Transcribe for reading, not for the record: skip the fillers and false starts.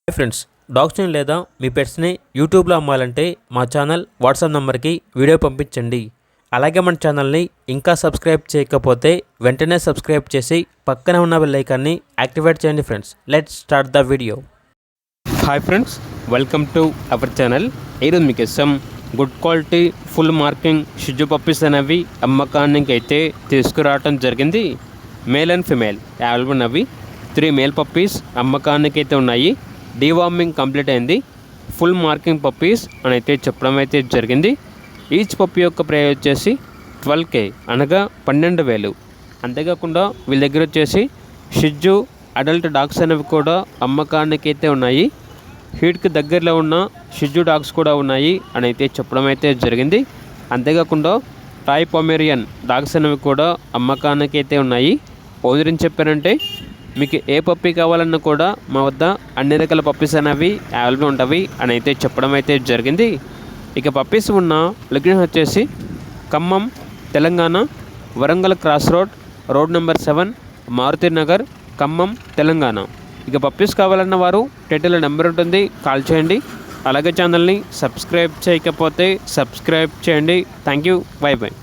Hi friends, డాగ్స్ని లేదా మీ పెట్స్ని యూట్యూబ్లో అమ్మాలంటే మా ఛానల్ వాట్సాప్ నెంబర్కి వీడియో పంపించండి. అలాగే మన ఛానల్ని ఇంకా సబ్స్క్రైబ్ చేయకపోతే వెంటనే సబ్స్క్రైబ్ చేసి పక్కనే ఉన్న బెల్ ఐకాన్ని యాక్టివేట్ చేయండి. Friends, let's start the video. Hi friends, welcome to our channel. ఈరోజు మీకు ఇష్టం గుడ్ క్వాలిటీ ఫుల్ మార్కింగ్ షిజు పప్పీస్ అనేవి అమ్మకానికి అయితే తీసుకురావడం జరిగింది. మేల్ అండ్ ఫిమేల్ అవైలబుల్ అవి 3 మేల్ పప్పీస్ అమ్మకానికి అయితే ఉన్నాయి. డీవార్మింగ్ కంప్లీట్ అయింది. ఫుల్ మార్కింగ్ పప్పీస్ అని అయితే చెప్పడం అయితే జరిగింది. ఈచ్ పప్పీ యొక్క ప్రైస్ వచ్చేసి 12K అనగా 12,000. అంతేకాకుండా వీళ్ళ దగ్గర వచ్చేసి షిజు అడల్ట్ డాగ్స్ అనేవి కూడా అమ్మకానికి అయితే ఉన్నాయి. హీట్కి దగ్గరలో ఉన్న షిజు డాగ్స్ కూడా ఉన్నాయి అని అయితే చెప్పడం అయితే జరిగింది. అంతేకాకుండా టాయ్ పొమేరియన్ డాగ్స్ అనేవి కూడా అమ్మకానికి అయితే ఉన్నాయి. ఓనర్ చెప్పారంటే మీకు ఏ పప్పీ కావాలన్నా కూడా మా వద్ద అన్ని రకాల పప్పీస్ అనేవి అవైలబుల్ ఉంటాయి అని అయితే చెప్పడం అయితే జరిగింది. ఇక పప్పీస్ ఉన్న లొకేషన్ వచ్చేసి Khammam, Telangana, Warangal cross road number 7, Maruti Nagar, Khammam, Telangana. ఇక పప్పీస్ కావాలన్న వారు టైటిల్లో నెంబర్ ఉంటుంది, కాల్ చేయండి. అలాగే ఛానల్ని సబ్స్క్రైబ్ చేయకపోతే సబ్స్క్రైబ్ చేయండి. Thank you, by by.